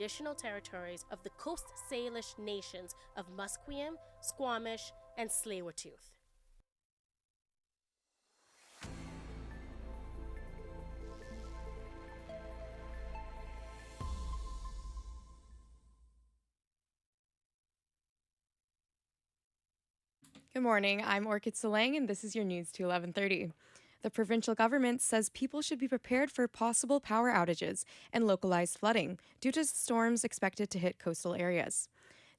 traditional territories of the Coast Salish nations of Musqueam, Squamish, and Tsleil-Waututh. Good morning, I'm Orchid Solang, and this is your news to 11:30. The provincial government says people should be prepared for possible power outages and localized flooding due to storms expected to hit coastal areas.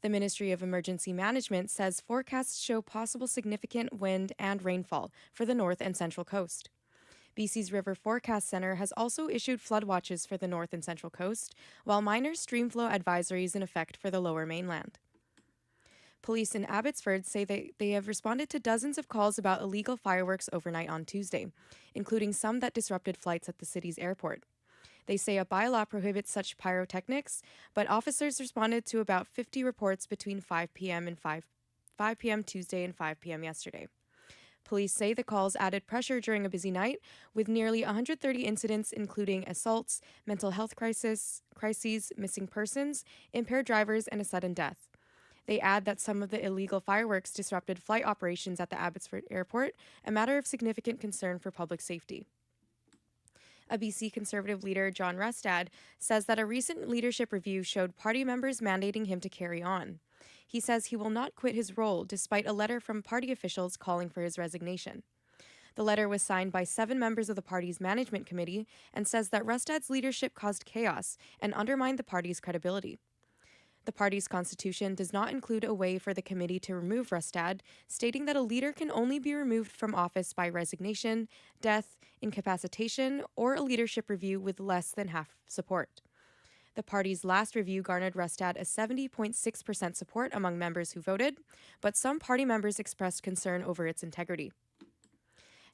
The Ministry of Emergency Management says forecasts show possible significant wind and rainfall for the north and central coast. BC's River Forecast Center has also issued flood watches for the north and central coast, while minor streamflow advisories in effect for the lower mainland. Police in Abbotsford say they have responded to dozens of calls about illegal fireworks overnight on Tuesday, including some that disrupted flights at the city's airport. They say a bylaw prohibits such pyrotechnics, but officers responded to about 50 reports between 5 p.m. and 5 p.m. Tuesday and 5 p.m. yesterday. Police say the calls added pressure during a busy night, with nearly 130 incidents including assaults, mental health crises, missing persons, impaired drivers, and a sudden death. They add that some of the illegal fireworks disrupted flight operations at the Abbotsford Airport, a matter of significant concern for public safety. A BC Conservative leader, John Rustad, says that a recent leadership review showed party members mandating him to carry on. He says he will not quit his role despite a letter from party officials calling for his resignation. The letter was signed by 7 members of the party's management committee and says that Rustad's leadership caused chaos and undermined the party's credibility. The party's constitution does not include a way for the committee to remove Rustad, stating that a leader can only be removed from office by resignation, death, incapacitation, or a leadership review with less than half support. The party's last review garnered Rustad a 70.6% support among members who voted, but some party members expressed concern over its integrity.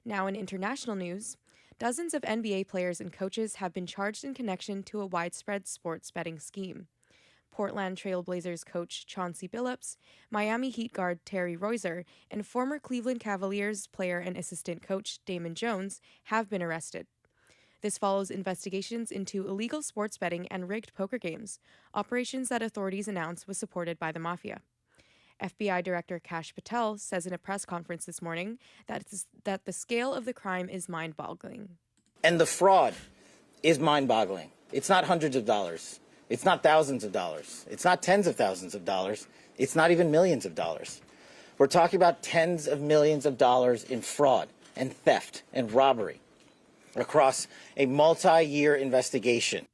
Now in international news, dozens of NBA players and coaches have been charged in connection to a widespread sports betting scheme. Portland Trail Blazers coach Chauncey Billups, Miami Heat guard Terry Rozier, and former Cleveland Cavaliers player and assistant coach Damon Jones have been arrested. This follows investigations into illegal sports betting and rigged poker games, operations that authorities announced was supported by the mafia. FBI Director Kash Patel says in a press conference this morning that the scale of the crime is mind-boggling. And the fraud is mind-boggling. It's not hundreds of dollars. It's not thousands of dollars. It's not tens of thousands of dollars. It's not even millions of dollars. We're talking about tens of millions of dollars in fraud and theft and robbery across a multi-year investigation.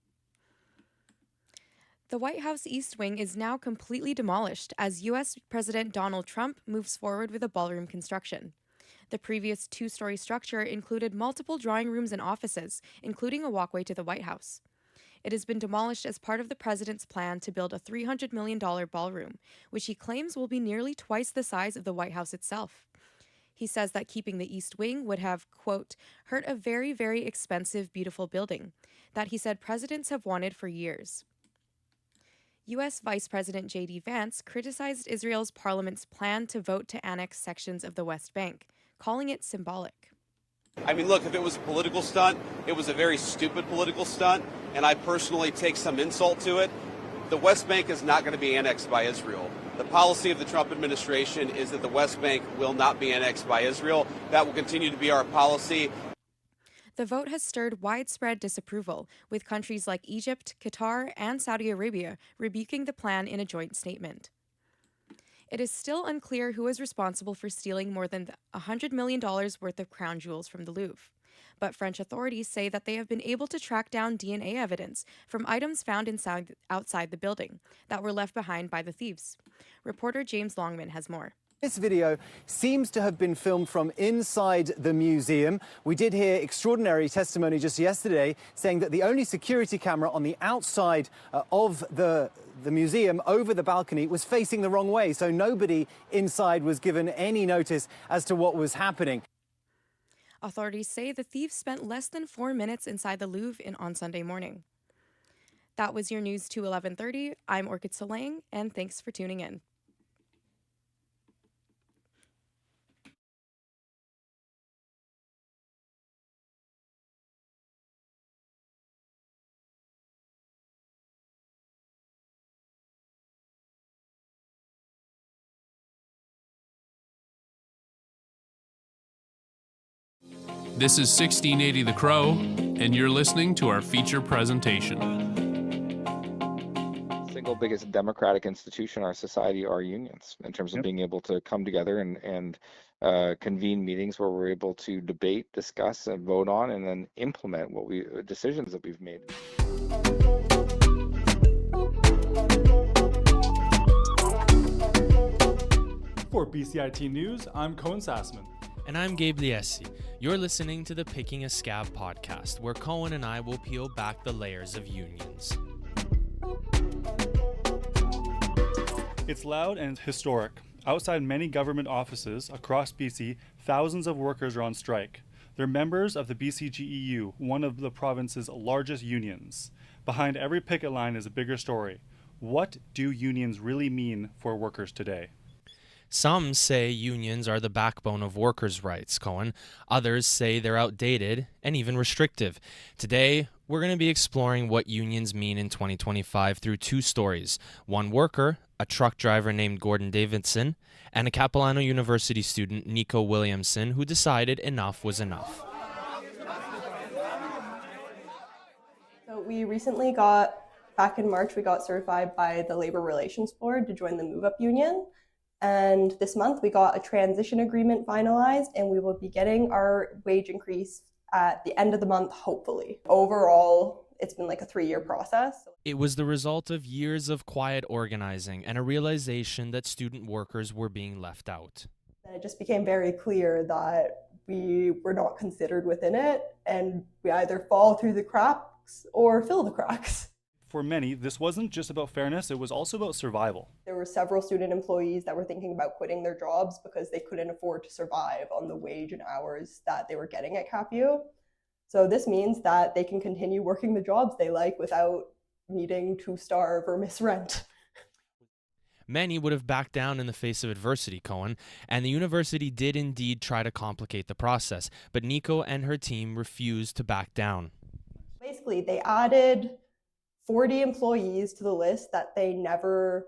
The White House East Wing is now completely demolished as U.S. President Donald Trump moves forward with a ballroom construction. The previous 2-story structure included multiple drawing rooms and offices, including a walkway to the White House. It has been demolished as part of the president's plan to build a $300 million ballroom, which he claims will be nearly twice the size of the White House itself. He says that keeping the East Wing would have, quote, hurt a very, very expensive, beautiful building that he said presidents have wanted for years. U.S. Vice President J.D. Vance criticized Israel's parliament's plan to vote to annex sections of the West Bank, calling it symbolic. I mean, look, if it was a political stunt, it was a very stupid political stunt, and I personally take some insult to it. The West Bank is not going to be annexed by Israel. The policy of the Trump administration is that the West Bank will not be annexed by Israel. That will continue to be our policy. The vote has stirred widespread disapproval, with countries like Egypt, Qatar, and Saudi Arabia rebuking the plan in a joint statement. It is still unclear who is responsible for stealing more than $100 million worth of crown jewels from the Louvre. But French authorities say that they have been able to track down DNA evidence from items found outside the building that were left behind by the thieves. Reporter James Longman has more. This video seems to have been filmed from inside the museum. We did hear extraordinary testimony just yesterday saying that the only security camera on the outside of the museum over the balcony was facing the wrong way, so nobody inside was given any notice as to what was happening. Authorities say the thieves spent less than 4 minutes inside the Louvre on Sunday morning. That was your news to 11:30. I'm Orchid Solang, and thanks for tuning in. This is 1680 The Crow, and you're listening to our feature presentation. Single biggest democratic institution in our society are unions, in terms of being able to come together and convene meetings where we're able to debate, discuss, and vote on, and then implement decisions that we've made. For BCIT News, I'm Cohen Sassman. And I'm Gabe Liesi. You're listening to the Picking a Scab podcast, where Cohen and I will peel back the layers of unions. It's loud and historic. Outside many government offices across BC, thousands of workers are on strike. They're members of the BCGEU, one of the province's largest unions. Behind every picket line is a bigger story. What do unions really mean for workers today? Some say unions are the backbone of workers' rights, Cohen. Others say they're outdated and even restrictive. Today, we're going to be exploring what unions mean in 2025 through two stories. One worker, a truck driver named Gordon Davidson, and a Capilano University student, Nico Williamson, who decided enough was enough. So we recently back in March, we got certified by the Labor Relations Board to join the Move Up Union. And this month we got a transition agreement finalized, and we will be getting our wage increase at the end of the month, hopefully. Overall, it's been like a 3-year process. It was the result of years of quiet organizing and a realization that student workers were being left out. And it just became very clear that we were not considered within it, and we either fall through the cracks or fill the cracks. For many, this wasn't just about fairness, it was also about survival. There were several student employees that were thinking about quitting their jobs because they couldn't afford to survive on the wage and hours that they were getting at CapU. So this means that they can continue working the jobs they like without needing to starve or miss rent. Many would have backed down in the face of adversity, Cohen, and the university did indeed try to complicate the process, but Nico and her team refused to back down. Basically, they added 40 employees to the list that they never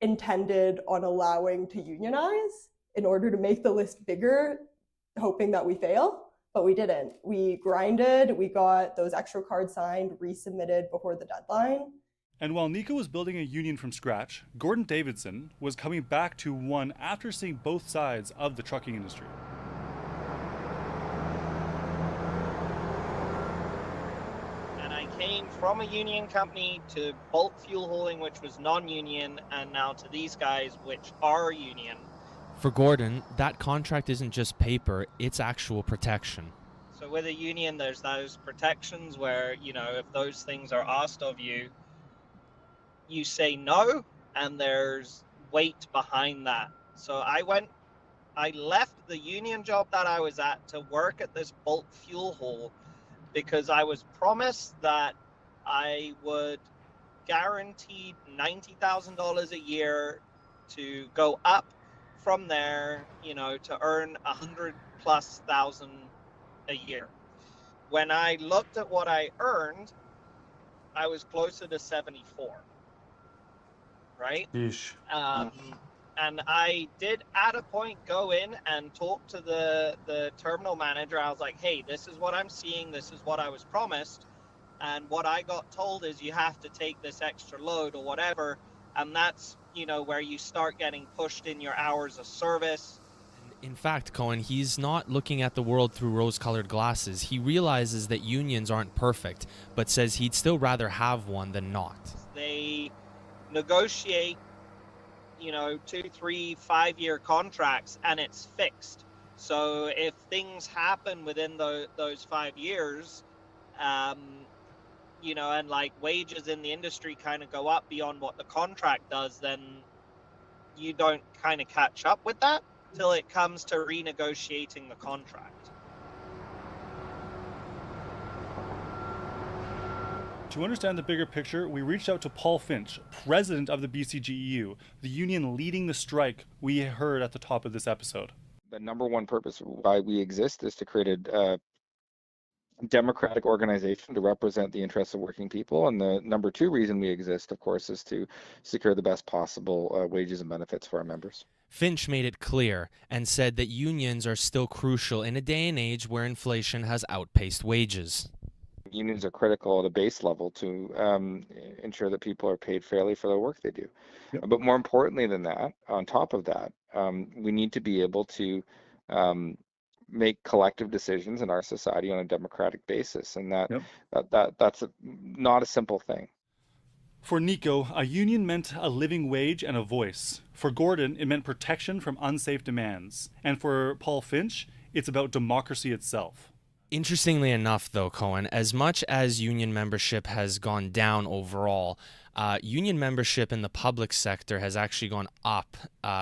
intended on allowing to unionize in order to make the list bigger, hoping that we fail, but we didn't. We grinded, we got those extra cards signed, resubmitted before the deadline. And while Nico was building a union from scratch, Gordon Davidson was coming back to one after seeing both sides of the trucking industry. Came from a union company to bulk fuel hauling, which was non-union, and now to these guys, which are union. For Gordon, that contract isn't just paper, it's actual protection. So with a union, there's those protections where, if those things are asked of you, you say no, and there's weight behind that. So I left the union job that I was at to work at this bulk fuel haul because I was promised that I would guaranteed $90,000 a year to go up from there, to earn $100,000+ a year. When I looked at what I earned, I was closer to 74, right? And I did at a point go in and talk to the terminal manager. I was like, hey, this is what I'm seeing. This is what I was promised. And what I got told is you have to take this extra load or whatever. And that's, where you start getting pushed in your hours of service. In fact, Cohen, he's not looking at the world through rose-colored glasses. He realizes that unions aren't perfect, but says he'd still rather have one than not. They negotiate 2, 3, 5-year contracts, and it's fixed. So if things happen within those 5 years, and like wages in the industry kind of go up beyond what the contract does, then you don't kind of catch up with that till it comes to renegotiating the contract. To understand the bigger picture, we reached out to Paul Finch, president of the BCGEU, the union leading the strike we heard at the top of this episode. The number one purpose why we exist is to create a democratic organization to represent the interests of working people. And the number two reason we exist, of course, is to secure the best possible wages and benefits for our members. Finch made it clear and said that unions are still crucial in a day and age where inflation has outpaced wages. Unions are critical at a base level to ensure that people are paid fairly for the work they do. Yep. But more importantly than that, on top of that, we need to be able to make collective decisions in our society on a democratic basis, and that's not a simple thing. For Nico, a union meant a living wage and a voice. For Gordon, it meant protection from unsafe demands. And for Paul Finch, it's about democracy itself. Interestingly enough, though, Cohen, as much as union membership has gone down overall, union membership in the public sector has actually gone up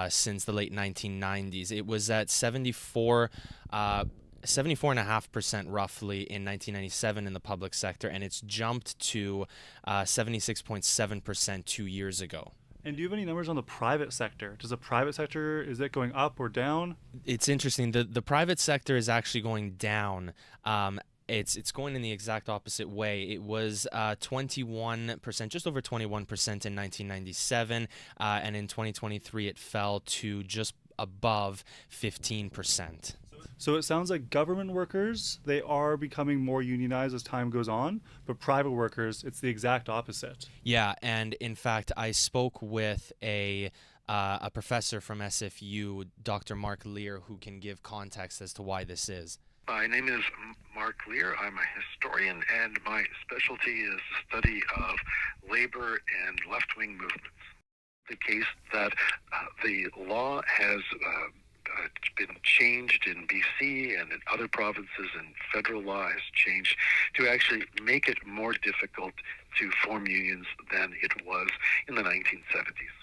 since the late 1990s. It was at 74.5% roughly in 1997 in the public sector, and it's jumped to 76.7% 2 years ago. And do you have any numbers on the private sector? Does the private sector, is it going up or down? It's interesting. The private sector is actually going down. It's going in the exact opposite way. It was 21%, just over 21% in 1997, and in 2023 it fell to just above 15%. So it sounds like government workers, they are becoming more unionized as time goes on, but private workers, it's the exact opposite. Yeah, and in fact, I spoke with a professor from SFU, Dr. Mark Lear, who can give context as to why this is. My name is Mark Lear. I'm a historian, and my specialty is the study of labor and left-wing movements. The case that the law has been changed in BC and in other provinces, and federal law has changed to actually make it more difficult to form unions than it was in the 1970s.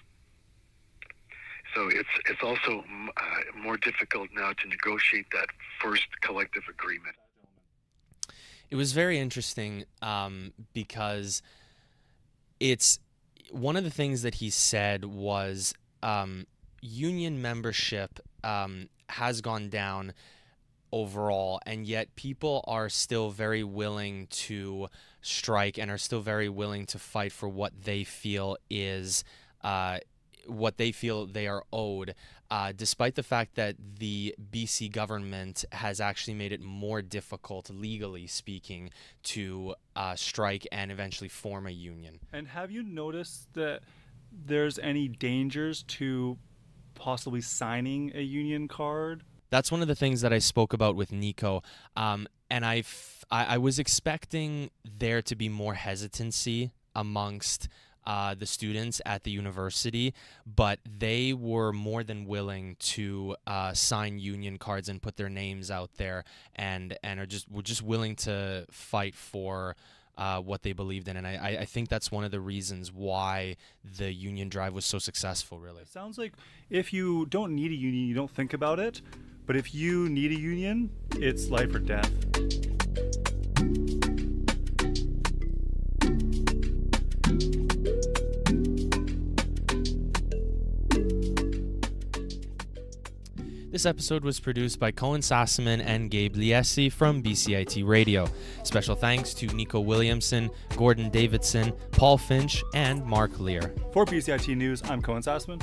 So it's also more difficult now to negotiate that first collective agreement. It was very interesting because it's one of the things that he said was union membership has gone down overall, and yet people are still very willing to strike and are still very willing to fight for what they feel is what they feel they are owed, despite the fact that the BC government has actually made it more difficult, legally speaking, to strike and eventually form a union. And have you noticed that there's any dangers to possibly signing a union card? That's one of the things that I spoke about with Nico, and I was expecting there to be more hesitancy amongst the students at the university, but they were more than willing to sign union cards and put their names out there, and were just willing to fight for what they believed in. And I think that's one of the reasons why the union drive was so successful, really. It sounds like if you don't need a union, you don't think about it, but if you need a union, it's life or death. This episode was produced by Cohen Sassaman and Gabe Liesi from BCIT Radio. Special thanks to Nico Williamson, Gordon Davidson, Paul Finch, and Mark Lear. For BCIT News, I'm Cohen Sassaman.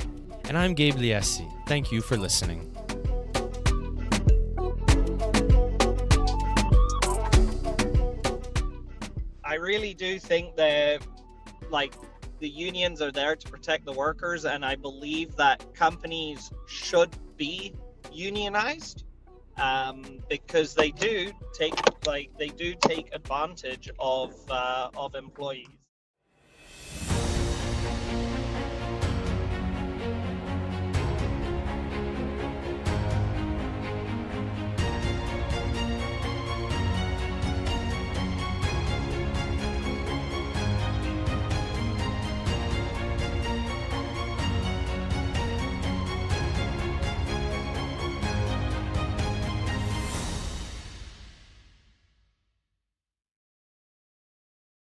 And I'm Gabe Liesi. Thank you for listening. I really do think that, the unions are there to protect the workers, and I believe that companies should be unionized because they do take advantage of employees.